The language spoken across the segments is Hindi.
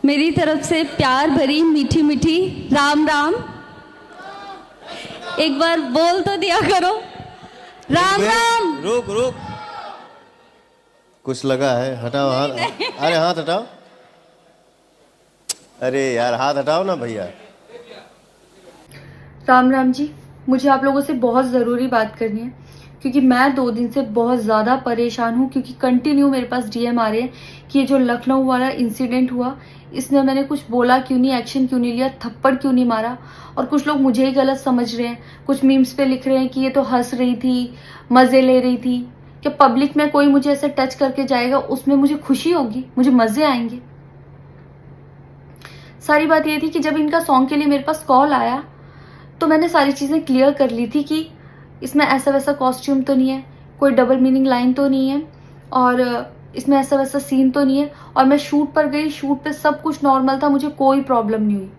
मेरी तरफ से प्यार भरी मीठी मीठी राम राम। एक बार बोल तो दिया करो, राम राम। रुक रुक, कुछ लगा है, हटाओ हाथ। अरे हाथ हटाओ, अरे यार हाथ हटाओ ना भैया। राम राम जी, मुझे आप लोगों से बहुत ज़रूरी बात करनी है क्योंकि मैं 2 दिन से बहुत ज़्यादा परेशान हूँ क्योंकि कंटिन्यू मेरे पास डीएम आ रहे हैं कि ये जो लखनऊ वाला इंसिडेंट हुआ, इसमें मैंने कुछ बोला क्यों नहीं, एक्शन क्यों नहीं लिया, थप्पड़ क्यों नहीं मारा। और कुछ लोग मुझे ही गलत समझ रहे हैं, कुछ मीम्स पे लिख रहे हैं कि ये तो हंस रही थी, मज़े ले रही थी। क्या पब्लिक में कोई मुझे ऐसे टच करके जाएगा, उसमें मुझे खुशी होगी, मुझे मज़े आएंगे। सारी बात ये थी कि जब इनका सॉन्ग के लिए मेरे पास कॉल आया तो मैंने सारी चीज़ें क्लियर कर ली थी कि इसमें ऐसा वैसा कॉस्ट्यूम तो नहीं है, कोई डबल मीनिंग लाइन तो नहीं है, और इसमें ऐसा वैसा सीन तो नहीं है। और मैं शूट पर गई, शूट पे सब कुछ नॉर्मल था, मुझे कोई प्रॉब्लम नहीं हुई।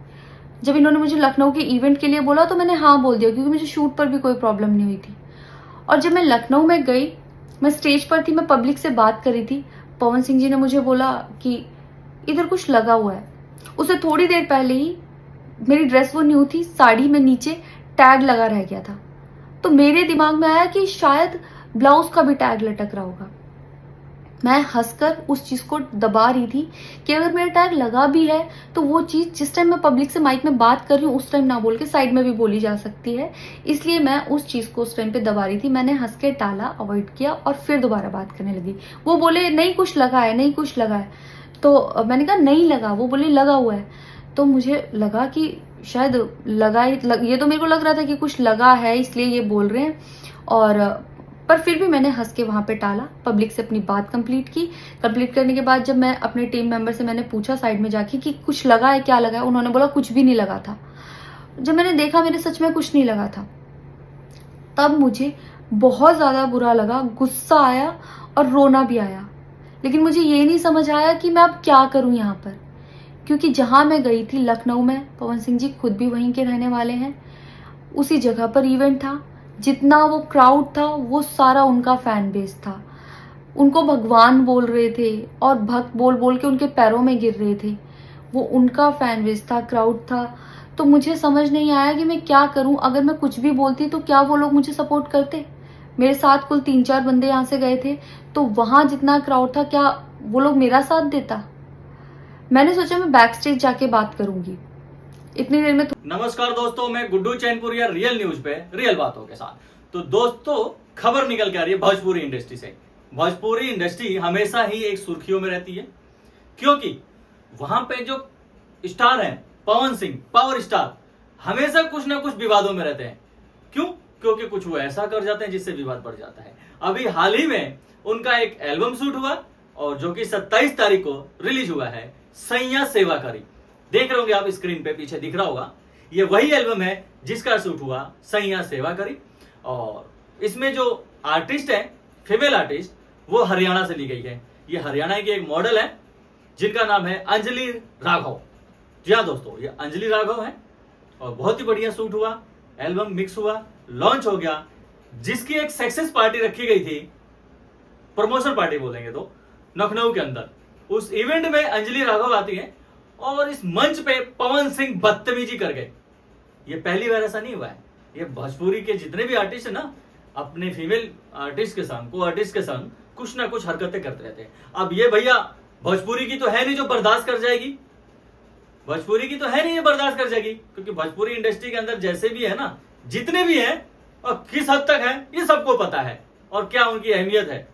जब इन्होंने मुझे लखनऊ के इवेंट के लिए बोला तो मैंने हाँ बोल दिया क्योंकि मुझे शूट पर भी कोई प्रॉब्लम नहीं हुई थी। और जब मैं लखनऊ में गई, मैं स्टेज पर थी, मैं पब्लिक से बात कर रही थी, पवन सिंह जी ने मुझे बोला कि इधर कुछ लगा हुआ है। उससे थोड़ी देर पहले ही मेरी ड्रेस वो न्यू थी, साड़ी में नीचे टैग लगा रह गया था, तो मेरे दिमाग में आया कि शायद ब्लाउज का भी टैग लटक रहा होगा। मैं हंसकर उस चीज को दबा रही थी कि अगर मेरा टैग लगा भी है तो वो चीज जिस टाइम मैं पब्लिक से माइक में बात कर रही हूँ उस टाइम ना बोल के साइड में भी बोली जा सकती है, इसलिए मैं उस चीज को उस टाइम पे दबा रही थी। मैंने हंस के टाला, अवॉइड किया और फिर दोबारा बात करने लगी। वो बोले नहीं कुछ लगा है, नहीं कुछ लगा है, तो मैंने कहा नहीं लगा। वो बोले लगा हुआ है। तो मुझे लगा कि शायद लगा ही ये तो मेरे को लग रहा था कि कुछ लगा है इसलिए ये बोल रहे हैं। और पर फिर भी मैंने हंस के वहाँ पे टाला, पब्लिक से अपनी बात कंप्लीट की। कंप्लीट करने के बाद जब मैं अपने टीम मेंबर से मैंने पूछा साइड में जाके कि कुछ लगा है, क्या लगा है, उन्होंने बोला कुछ भी नहीं लगा था। जब मैंने देखा मेरे सच में कुछ नहीं लगा था, तब मुझे बहुत ज़्यादा बुरा लगा, गुस्सा आया और रोना भी आया। लेकिन मुझे ये नहीं समझ आया कि मैं अब क्या करूँ यहाँ पर, क्योंकि जहाँ मैं गई थी लखनऊ में, पवन सिंह जी खुद भी वहीं के रहने वाले हैं, उसी जगह पर इवेंट था। जितना वो क्राउड था वो सारा उनका फैन बेस था। उनको भगवान बोल रहे थे और भक्त बोल बोल के उनके पैरों में गिर रहे थे। वो उनका फैन बेस था, क्राउड था। तो मुझे समझ नहीं आया कि मैं क्या करूं। अगर मैं कुछ भी बोलती तो क्या वो लोग मुझे सपोर्ट करते। मेरे साथ कुल 3-4 बंदे यहाँ से गए थे, तो वहां जितना क्राउड था क्या वो लोग मेरा साथ देता। मैंने सोचा मैं बैक स्टेज जाके बात करूंगी। इतनी देर में नमस्कार दोस्तों, मैं गुड्डू चैनपुरिया रियल न्यूज पे रियल बातों के साथ। तो दोस्तों, खबर निकल के आ रही है भोजपुरी इंडस्ट्री से। भोजपुरी इंडस्ट्री हमेशा ही एक सुर्खियों में रहती है क्योंकि वहां पे जो स्टार हैं, पवन सिंह पावर स्टार, हमेशा कुछ ना कुछ विवादों में रहते हैं। क्यों? क्योंकि कुछ वो ऐसा कर जाते हैं जिससे विवाद बढ़ जाता है। अभी हाल ही में उनका एक एल्बम शूट हुआ और जो कि 27 तारीख को रिलीज हुआ है, सैया सेवा करी। देख रहे होंगे आप, स्क्रीन पे पीछे दिख रहा होगा, ये वही एल्बम है जिसका शूट हुआ सैया सेवा करी। और इसमें जो आर्टिस्ट है, फीमेल आर्टिस्ट, वो हरियाणा से ली गई है। ये हरियाणा की एक मॉडल है जिनका नाम है अंजलि राघव। जी हाँ दोस्तों, ये अंजलि राघव है और बहुत ही बढ़िया शूट हुआ, एल्बम मिक्स हुआ, लॉन्च हो गया, जिसकी एक सक्सेस पार्टी रखी गई थी, प्रमोशन पार्टी बोलेंगे तो, लखनऊ के अंदर। उस इवेंट में अंजलि राघव आती है और इस मंच पे पवन सिंह बदतमीजी कर गए। ये पहली बार ऐसा नहीं हुआ है। ये भोजपुरी के जितने भी आर्टिस्ट है ना, अपने फीमेल आर्टिस्ट के संग, को आर्टिस्ट के संग कुछ ना कुछ हरकतें करते रहते हैं। अब ये भैया भोजपुरी की तो है नहीं जो बर्दाश्त कर जाएगी, भोजपुरी की तो है नहीं ये बर्दाश्त कर जाएगी, क्योंकि भोजपुरी इंडस्ट्री के अंदर जैसे भी है ना, जितने भी हैं और किस हद तक है, ये सबको पता है और क्या उनकी अहमियत है।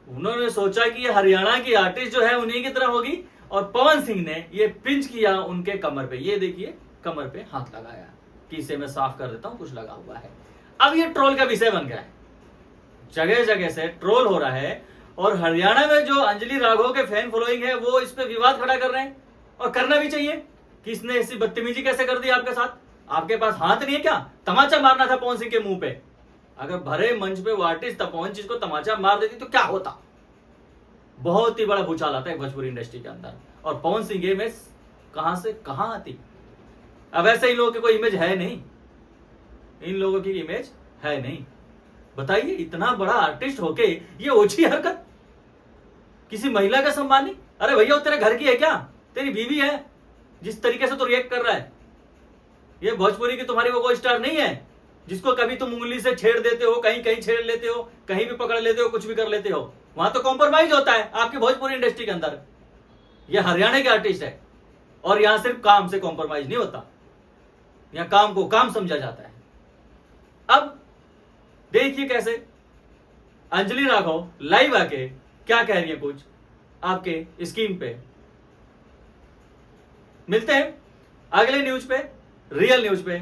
उन्होंने सोचा कि ये हरियाणा की आर्टिस्ट जो है उन्हीं की तरह होगी और पवन सिंह ने ये पिंच किया उनके कमर पे। ये देखिए, कमर पे हाथ लगाया कि इसे मैं साफ कर देता हूं, कुछ लगा हुआ है। अब ये ट्रोल का विषय बन गया है, जगह जगह से ट्रोल हो रहा है और हरियाणा में जो अंजलि राघव के फैन फॉलोइंग है वो इस पे विवाद खड़ा कर रहे हैं। और करना भी चाहिए कि इसने ऐसी बदतमीजी कैसे कर दी आपके साथ। आपके पास हाथ नहीं है क्या? तमाचा मारना था पवन सिंह के मुंह पे। अगर भरे मंच पे वो आर्टिस्ट पवन सिंह को तमाचा मार देती तो क्या होता। बहुत ही बड़ा भूचाल आता है भोजपुरी इंडस्ट्री के अंदर और पवन सिंह ये इमेज कहां से कहां आती। अब ऐसे इन लोगों की कोई इमेज है नहीं, इन लोगों की इमेज है नहीं। बताइए, इतना बड़ा आर्टिस्ट होके ये ओछी हरकत, किसी महिला का सम्मान नहीं। अरे भैया वो तेरे घर की है क्या? तेरी बीवी है? जिस तरीके से तो रिएक्ट कर रहा है, ये भोजपुरी की तुम्हारी वो कोई स्टार नहीं है जिसको कभी तुम उंगली से छेड़ देते हो, कहीं कहीं छेड़ लेते हो, कहीं भी पकड़ लेते हो, कुछ भी कर लेते हो। वहां तो कॉम्प्रोमाइज होता है आपकी भोजपुरी इंडस्ट्री के अंदर। ये हरियाणा के आर्टिस्ट है और यहां सिर्फ काम से कॉम्प्रोमाइज नहीं होता, यहां काम को काम समझा जाता है। अब देखिए कैसे अंजलि राघव लाइव आके क्या कह रही है कुछ आपके स्क्रीन पे। मिलते हैं अगले न्यूज पे, रियल न्यूज पे।